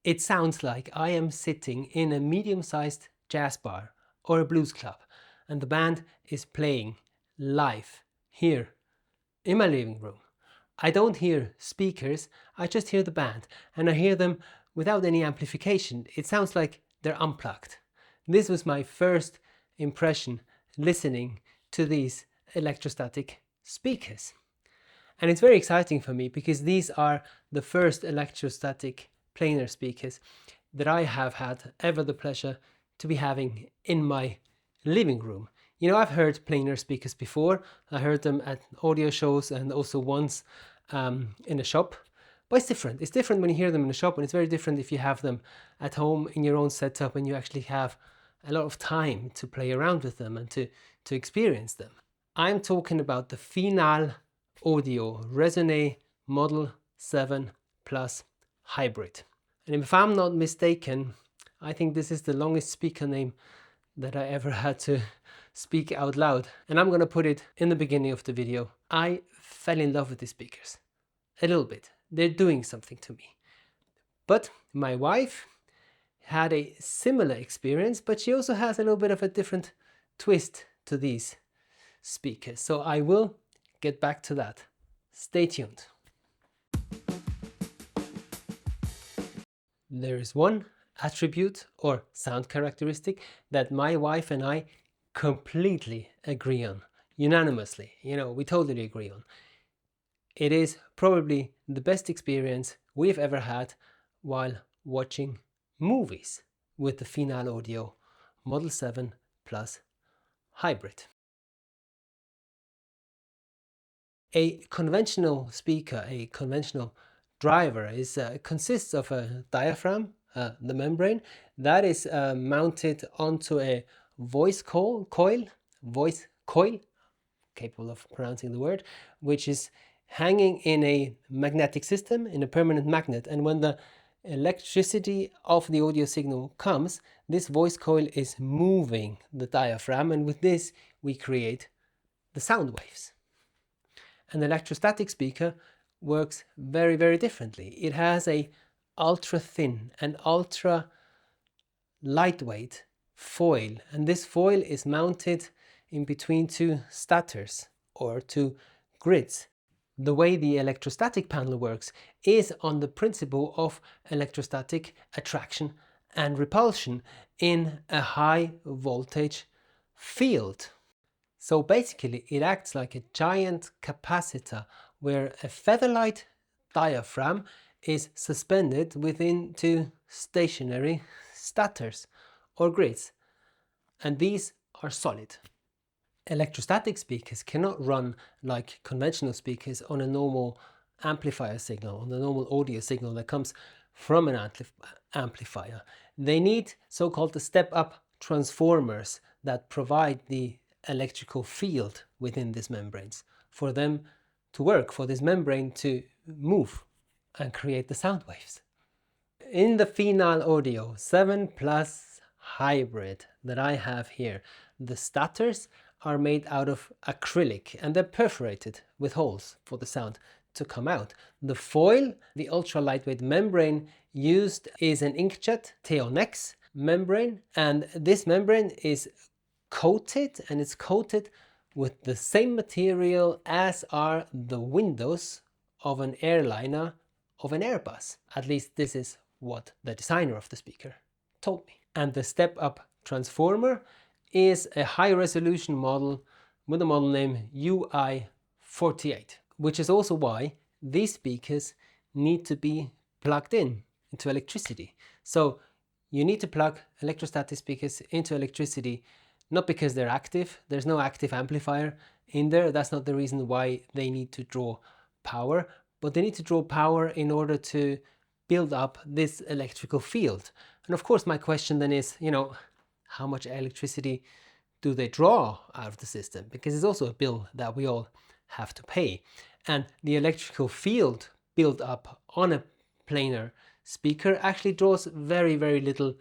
It sounds like I am sitting in a medium-sized jazz bar or a blues club, and the band is playing live here in my living room. I don't hear speakers, I just hear the band, and I hear them without any amplification. It sounds like they're unplugged. This was my first impression listening to these electrostatic speakers. And it's very exciting for me because these are the first electrostatic planar speakers that I have had ever the pleasure to be having in my living room. You know, I've heard planar speakers before. I heard them at audio shows and also once in a shop. But it's different. It's different when you hear them in a shop, and it's very different if you have them at home in your own setup and you actually have a lot of time to play around with them and to experience them. I'm talking about the Final Audio Resoné Model 7 Plus Hybrid. And if I'm not mistaken, I think this is the longest speaker name that I ever had to speak out loud. And I'm going to put it in the beginning of the video. I fell in love with these speakers. A little bit. They're doing something to me. But my wife had a similar experience, but she also has a little bit of a different twist to these speakers. So I will get back to that. Stay tuned. There is one attribute or sound characteristic that my wife and I completely agree on, unanimously. You know, we totally agree on. It is probably the best experience we've ever had while watching movies with the Final Audio Model 7 Plus Hybrid. A conventional speaker, a conventional driver, consists of a diaphragm, the membrane, that is mounted onto a voice coil, capable of pronouncing the word, which is hanging in a magnetic system, in a permanent magnet. And when the electricity of the audio signal comes, this voice coil is moving the diaphragm, and with this we create the sound waves. An electrostatic speaker works very, very differently. It has a ultra thin and ultra lightweight foil, and this foil is mounted in between two stators or two grids. The way the electrostatic panel works is on the principle of electrostatic attraction and repulsion in a high voltage field. So basically it acts like a giant capacitor where a feather-light diaphragm is suspended within two stationary stators or grids, and these are solid. Electrostatic speakers cannot run like conventional speakers on a normal amplifier signal, on the normal audio signal that comes from an amplifier. They need so-called step-up transformers that provide the electrical field within these membranes for them to work, for this membrane to move and create the sound waves. In the Final Audio 7 Plus Hybrid that I have here, the stators are made out of acrylic and they're perforated with holes for the sound to come out. The foil, the ultra lightweight membrane used, is an inkjet Teonex membrane, and this membrane is coated, and it's coated with the same material as are the windows of an airliner of an Airbus. At least this is what the designer of the speaker told me. And the step-up transformer is a high-resolution model with a model name UI48, which is also why these speakers need to be plugged into electricity. So you need to plug electrostatic speakers into electricity, not because they're active. There's no active amplifier in there. That's not the reason why they need to draw power, but they need to draw power in order to build up this electrical field. And of course, my question then is, you know, how much electricity do they draw out of the system? Because it's also a bill that we all have to pay. And the electrical field built up on a planar speaker actually draws very, very little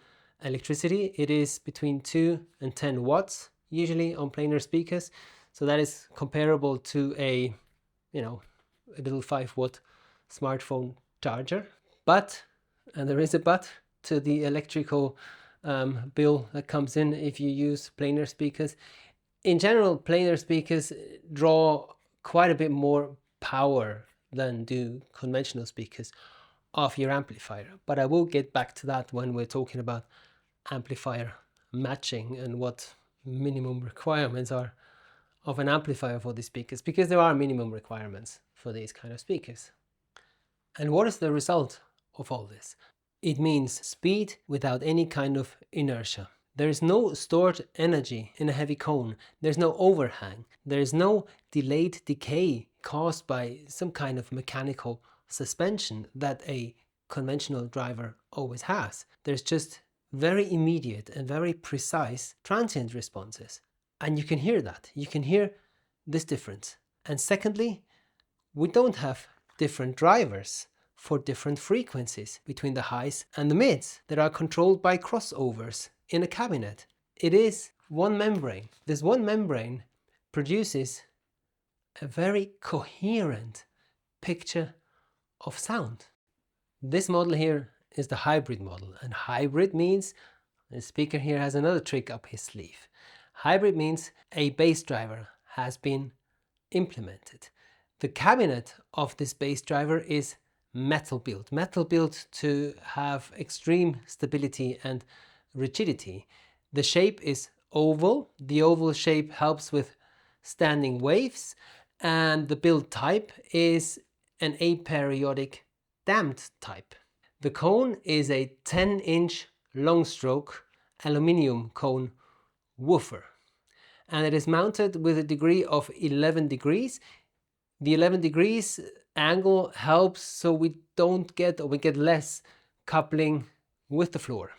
electricity. It is between 2 and 10 watts usually on planar speakers. So that is comparable to a, you know, a little 5-watt smartphone charger. But and there is a but to the electrical bill that comes in if you use planar speakers. In general, planar speakers draw quite a bit more power than do conventional speakers of your amplifier, but I will get back to that when we're talking about amplifier matching and what minimum requirements are of an amplifier for these speakers, because there are minimum requirements for these kind of speakers. And what is the result of all this? It means speed without any kind of inertia. There is no stored energy in a heavy cone. There's no overhang. There is no delayed decay caused by some kind of mechanical suspension that a conventional driver always has. There's just very immediate and very precise transient responses. And you can hear that. You can hear this difference. And secondly, we don't have different drivers for different frequencies between the highs and the mids that are controlled by crossovers in a cabinet. It is one membrane. This one membrane produces a very coherent picture of sound. This model here is the hybrid model, and hybrid means, the speaker here has another trick up his sleeve. Hybrid means a bass driver has been implemented. The cabinet of this bass driver is metal built to have extreme stability and rigidity. The shape is oval. The oval shape helps with standing waves, and the build type is an aperiodic damped type. The cone is a 10-inch long stroke aluminium cone woofer, and it is mounted with a degree of 11 degrees. The 11 degrees angle helps so we don't get, or we get less coupling with the floor.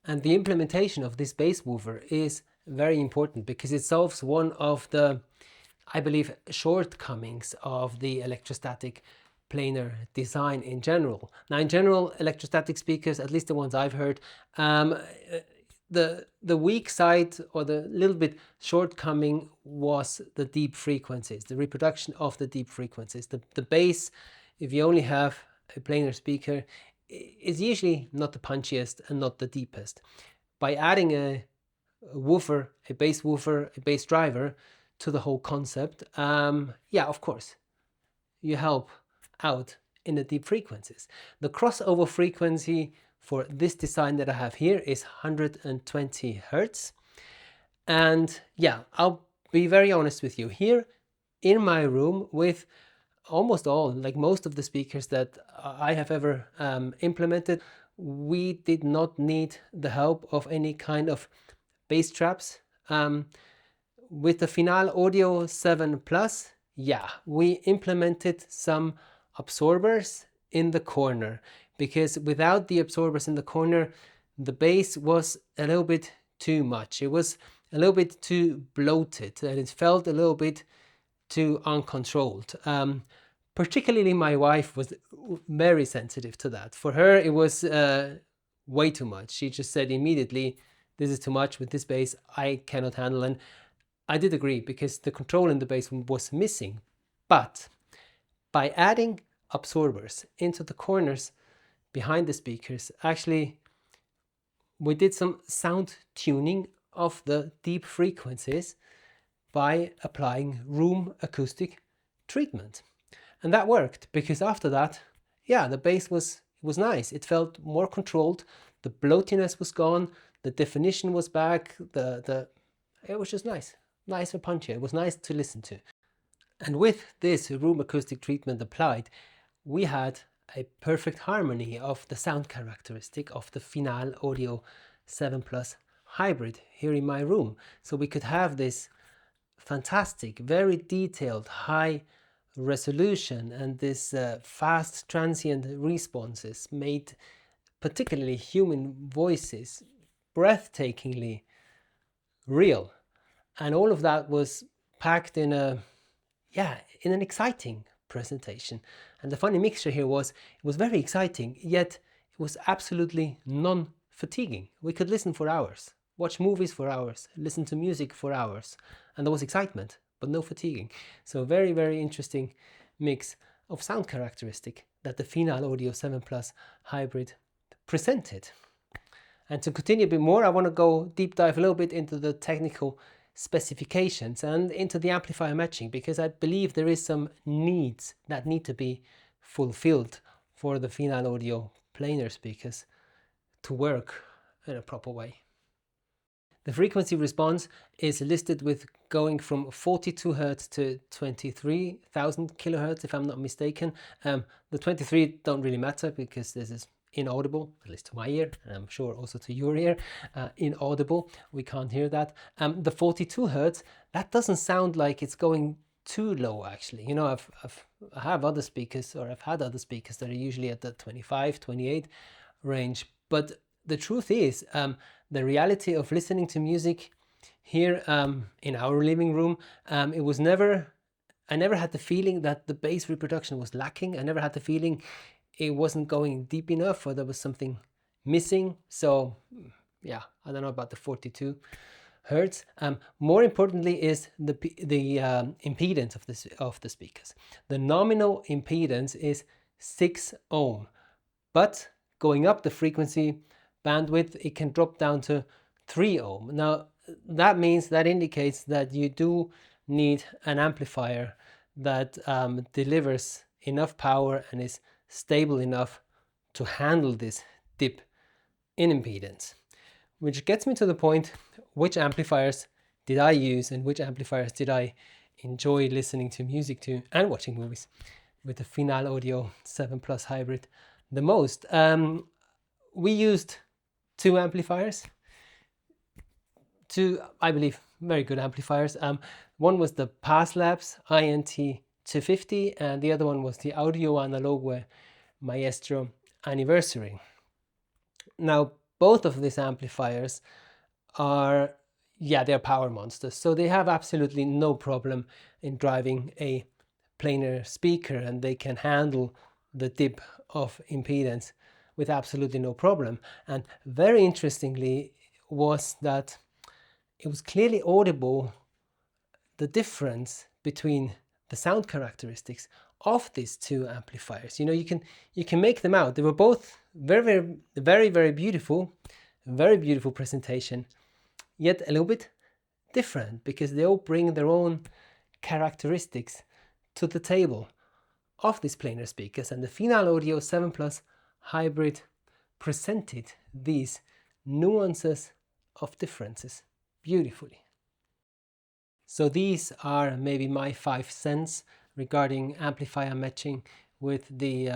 And the implementation of this bass woofer is very important because it solves one of the, I believe, shortcomings of the electrostatic planar design in general. Now, in general, electrostatic speakers, at least the ones I've heard, the weak side or the little bit shortcoming was the deep frequencies, the reproduction of the deep frequencies. The bass, if you only have a planar speaker, is usually not the punchiest and not the deepest. By adding a woofer, a bass woofer, a bass driver to the whole concept, yeah, of course, you help out in the deep frequencies. The crossover frequency for this design that I have here is 120 Hertz. And yeah, I'll be very honest with you. Here in my room, with almost all, like most of the speakers that I have ever implemented, we did not need the help of any kind of bass traps. With the Final Audio 7 Plus, yeah, we implemented some absorbers in the corner, because without the absorbers in the corner, the bass was a little bit too much. It was a little bit too bloated, and it felt a little bit too uncontrolled. Particularly my wife was very sensitive to that. For her, it was way too much. She just said immediately, this is too much with this bass, I cannot handle. And I did agree, because the control in the bass was missing. But by adding absorbers into the corners behind the speakers, actually we did some sound tuning of the deep frequencies by applying room acoustic treatment. And that worked, because after that, yeah, the bass was nice. It felt more controlled. The bloatiness was gone. The definition was back. It was just nice and punchy. It was nice to listen to. And with this room acoustic treatment applied, we had a perfect harmony of the sound characteristic of the Final Audio 7 Plus hybrid here in my room. So we could have this fantastic, very detailed, high resolution and this fast transient responses made particularly human voices breathtakingly real. And all of that was packed in an exciting presentation. And the funny mixture here was, it was very exciting, yet it was absolutely non-fatiguing. We could listen for hours, watch movies for hours, listen to music for hours, and there was excitement, but no fatiguing. So very, very interesting mix of sound characteristic that the Final Audio 7 Plus hybrid presented. And to continue a bit more, I want to go deep dive a little bit into the technical specifications and into the amplifier matching, because I believe there is some needs that need to be fulfilled for the Final Audio planar speakers to work in a proper way. The frequency response is listed with going from 42 Hz to 23,000 kilohertz, if I'm not mistaken. The 23 don't really matter because this is inaudible, at least to my ear, and I'm sure also to your ear. Inaudible, we can't hear that. The 42 Hz, that doesn't sound like it's going too low actually. You know, I have other speakers, or I've had other speakers that are usually at the 25, 28 range, but the truth is, the reality of listening to music here in our living room, I never had the feeling that the bass reproduction was lacking. I never had the feeling it wasn't going deep enough or there was something missing. So yeah, I don't know about the 42 Hertz. More importantly is the impedance of the speakers. The nominal impedance is 6 ohm, but going up the frequency bandwidth, it can drop down to 3 ohm. Now that indicates that you do need an amplifier that delivers enough power and is stable enough to handle this dip in impedance. Which gets me to the point, which amplifiers did I use and which amplifiers did I enjoy listening to music to and watching movies with the Final Audio 7 Plus hybrid the most. We used two amplifiers, two, I believe, very good amplifiers. One was the Labs INT 250 and the other one was the Audio Analogue Maestro Anniversary. Now, both of these amplifiers are, they're power monsters, so they have absolutely no problem in driving a planar speaker, and they can handle the dip of impedance with absolutely no problem. And very interestingly was that it was clearly audible, the difference between the sound characteristics of these two amplifiers. You know, you can make them out. They were both very beautiful, very beautiful presentation, yet a little bit different because they all bring their own characteristics to the table of these planar speakers. And the Final Audio 7 Plus hybrid presented these nuances of differences beautifully. So these are maybe my 5 cents regarding amplifier matching with the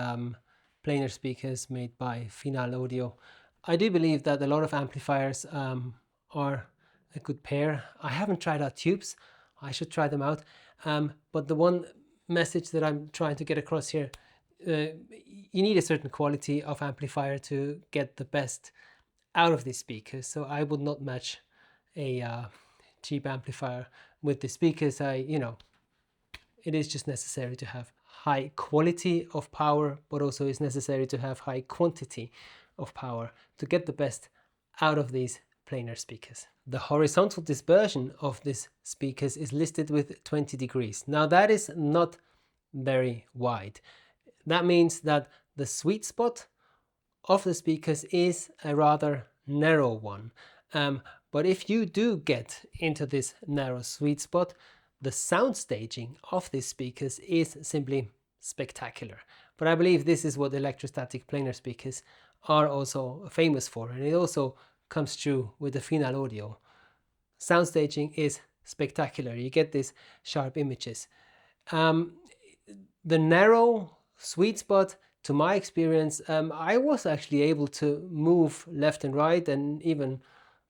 planar speakers made by Final Audio. I do believe that a lot of amplifiers are a good pair. I haven't tried out tubes. I should try them out. But the one message that I'm trying to get across here, you need a certain quality of amplifier to get the best out of these speakers. So I would not match a cheap amplifier with the speakers. It is just necessary to have high quality of power, but also it's necessary to have high quantity of power to get the best out of these planar speakers. The horizontal dispersion of these speakers is listed with 20 degrees. Now that is not very wide. That means that the sweet spot of the speakers is a rather narrow one. But if you do get into this narrow sweet spot, the sound staging of these speakers is simply spectacular. But I believe this is what electrostatic planar speakers are also famous for, and it also comes true with the Final Audio. Sound staging is spectacular. You get these sharp images. The narrow sweet spot, to my experience, I was actually able to move left and right and even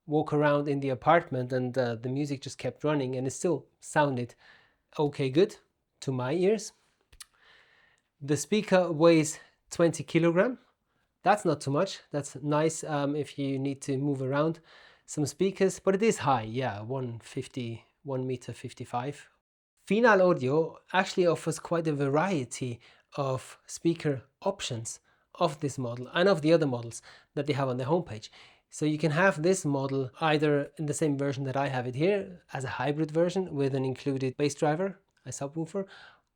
walk around in the apartment, and the music just kept running and it still sounded okay good to my ears. The speaker weighs 20 kilogram. That's not too much. That's nice if you need to move around some speakers, but it is high, 1 meter 55. Final Audio actually offers quite a variety of speaker options of this model and of the other models that they have on their homepage. So you can have this model either in the same version that I have it here as a hybrid version with an included bass driver, a subwoofer,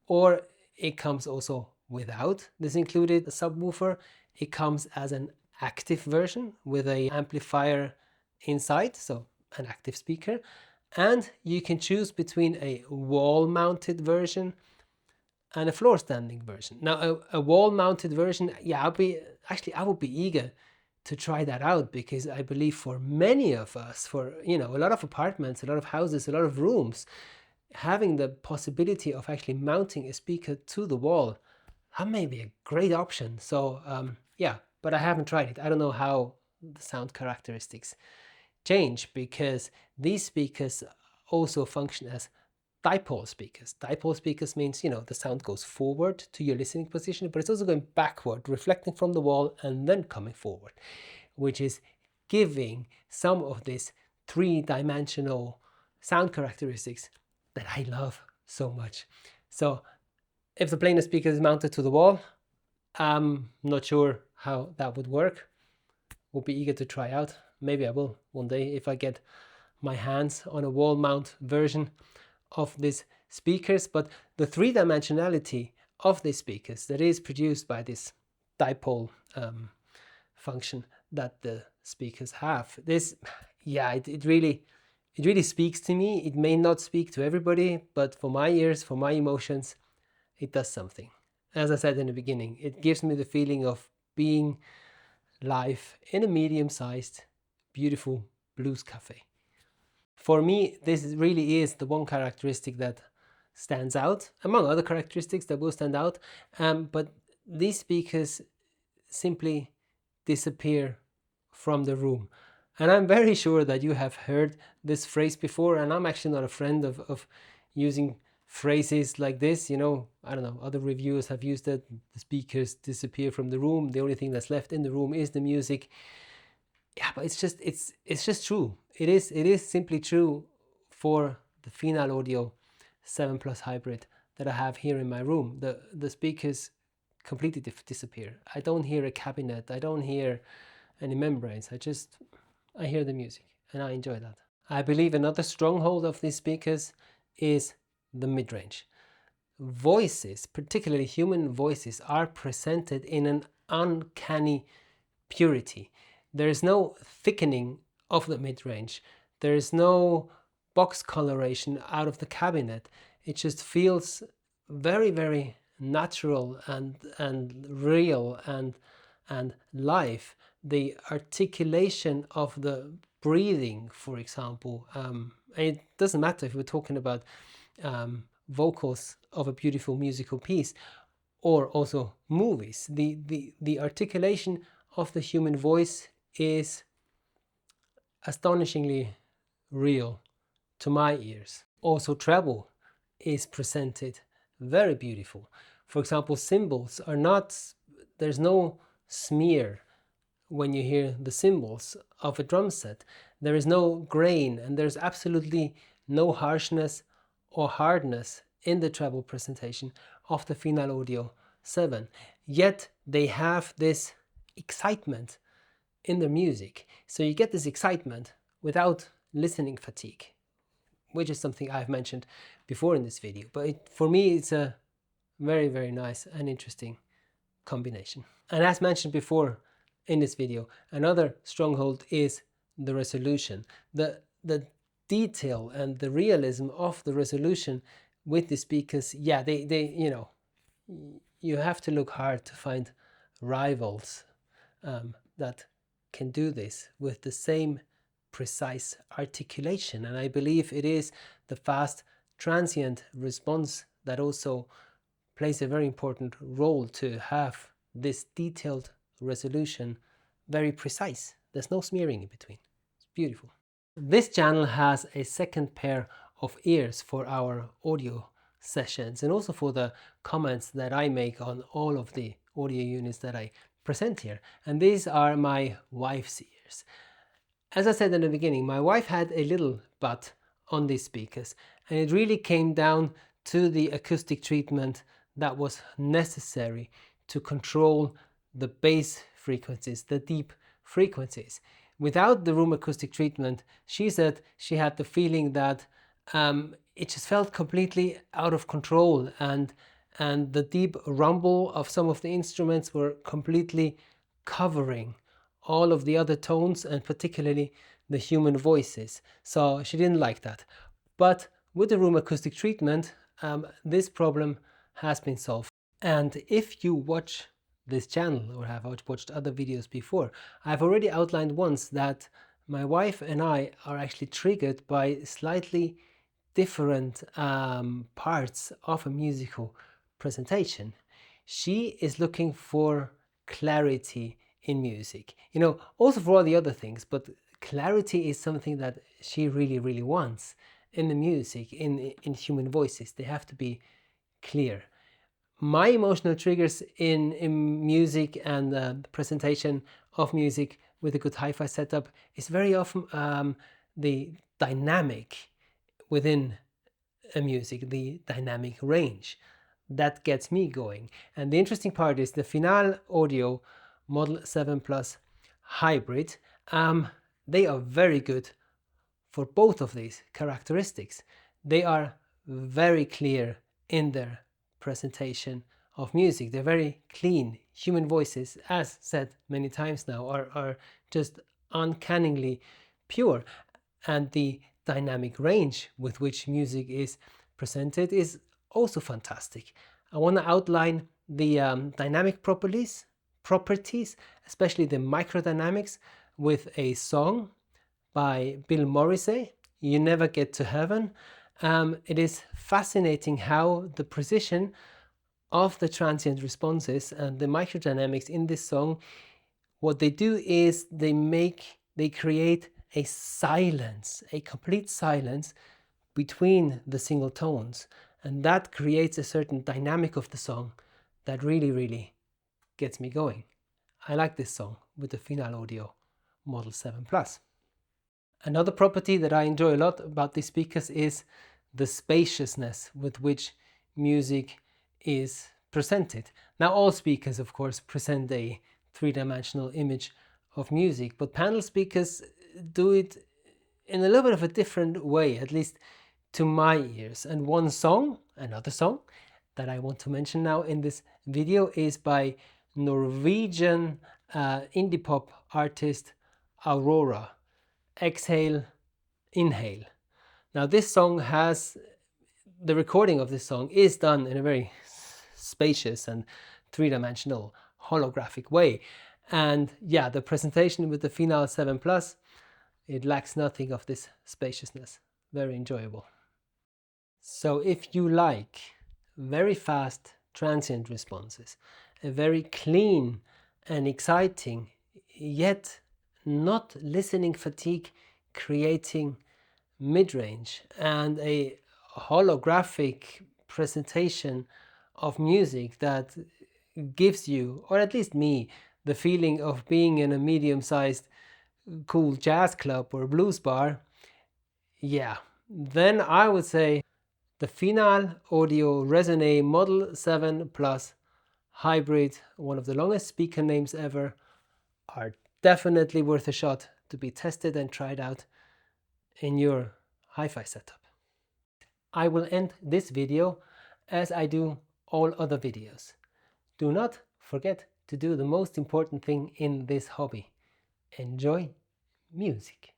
or it comes also without this included subwoofer. It comes as an active version with a amplifier inside, so an active speaker, and you can choose between a wall-mounted version and a floor-standing version. Now, a wall-mounted version, yeah, I would be eager to try that out, because I believe for many of us, for a lot of apartments, a lot of houses, a lot of rooms, having the possibility of actually mounting a speaker to the wall, that may be a great option. So yeah, but I haven't tried it. I don't know how the sound characteristics change, because these speakers also function as dipole speakers. Dipole speakers means, the sound goes forward to your listening position, but it's also going backward, reflecting from the wall and then coming forward, which is giving some of this three-dimensional sound characteristics that I love so much. So if the planar speaker is mounted to the wall, I'm not sure how that would work. Would be eager to try out. Maybe I will one day if I get my hands on a wall mount version of these speakers. But the three-dimensionality of these speakers that is produced by this dipole function that the speakers have, this, yeah, it really speaks to me. It may not speak to everybody, but for my ears, for my emotions, it does something. As I said in the beginning, it gives me the feeling of being live in a medium-sized, beautiful blues cafe. For me, this really is the one characteristic that stands out, among other characteristics that will stand out, but these speakers simply disappear from the room. And I'm very sure that you have heard this phrase before, and I'm actually not a friend of using phrases like this. I don't know, other reviewers have used it. The speakers disappear from the room. The only thing that's left in the room is the music. Yeah, but it's just true. It is simply true for the Final Audio 7 Plus Hybrid that I have here in my room. The speakers completely disappear. I don't hear a cabinet. I don't hear any membranes. I hear the music, and I enjoy that. I believe another stronghold of these speakers is the mid-range. Voices, particularly human voices, are presented in an uncanny purity. There is no thickening of the mid-range. There is no box coloration out of the cabinet. It just feels very, very natural and real and live. The articulation of the breathing, for example, and it doesn't matter if we're talking about vocals of a beautiful musical piece or also movies. The articulation of the human voice is astonishingly real to my ears. Also, treble is presented very beautiful. For example, cymbals are not, there's no smear when you hear the cymbals of a drum set. There is no grain, and there's absolutely no harshness or hardness in the treble presentation of the Final Audio 7. Yet they have this excitement in their music. So you get this excitement without listening fatigue, which is something I've mentioned before in this video. But for me, it's a very, very nice and interesting combination. And as mentioned before in this video, another stronghold is the resolution. The detail and the realism of the resolution with the speakers, yeah, they you have to look hard to find rivals that can do this with the same precise articulation. And I believe it is the fast transient response that also plays a very important role to have this detailed resolution very precise. There's no smearing in between. It's beautiful. This channel has a second pair of ears for our audio sessions and also for the comments that I make on all of the audio units that I present here. And these are my wife's ears. As I said in the beginning, my wife had a little butt on these speakers, and it really came down to the acoustic treatment that was necessary to control the bass frequencies, the deep frequencies. Without the room acoustic treatment, she said she had the feeling that it just felt completely out of control, and the deep rumble of some of the instruments were completely covering all of the other tones and particularly the human voices. So she didn't like that. But with the room acoustic treatment, this problem has been solved. And if you watch this channel or have watched other videos before, I've already outlined once that my wife and I are actually triggered by slightly different parts of a musical presentation. She is looking for clarity in music, you know, also for all the other things, but clarity is something that she really wants in the music, in human voices. They have to be clear. My emotional triggers in music and the presentation of music with a good hi-fi setup is very often the dynamic within a music, the dynamic range. That gets me going. And the interesting part is the Final Audio Model 7 Plus Hybrid. They are very good for both of these characteristics. They are very clear in their presentation of music. They're very clean. Human voices, as said many times now, are just uncannily pure. And the dynamic range with which music is presented is also fantastic. I want to outline the dynamic properties, especially the microdynamics, with a song by Bill Morrissey, You Never Get to Heaven. It is fascinating how the precision of the transient responses and the microdynamics in this song, what they do is they create a silence, a complete silence between the single tones, and that creates a certain dynamic of the song that really gets me going. I like this song with the Final Audio Model 7 Plus. Another property that I enjoy a lot about these speakers is the spaciousness with which music is presented. Now, all speakers, of course, present a three-dimensional image of music, but panel speakers do it in a little bit of a different way, at least to my ears. And another song that I want to mention now in this video is by Norwegian indie pop artist Aurora. Exhale, Inhale. Now this song the recording of this song is done in a very spacious and three-dimensional holographic way. And yeah, the presentation with the Final 7 Plus, it lacks nothing of this spaciousness. Very enjoyable. So if you like very fast transient responses, a very clean and exciting, yet not listening fatigue creating mid-range, and a holographic presentation of music that gives you, or at least me, the feeling of being in a medium-sized cool jazz club or blues bar, yeah, then I would say the Final Audio Resoné Model 7 Plus Hybrid, one of the longest speaker names ever, are definitely worth a shot to be tested and tried out in your hi-fi setup. I will end this video as I do all other videos. Do not forget to do the most important thing in this hobby. Enjoy music.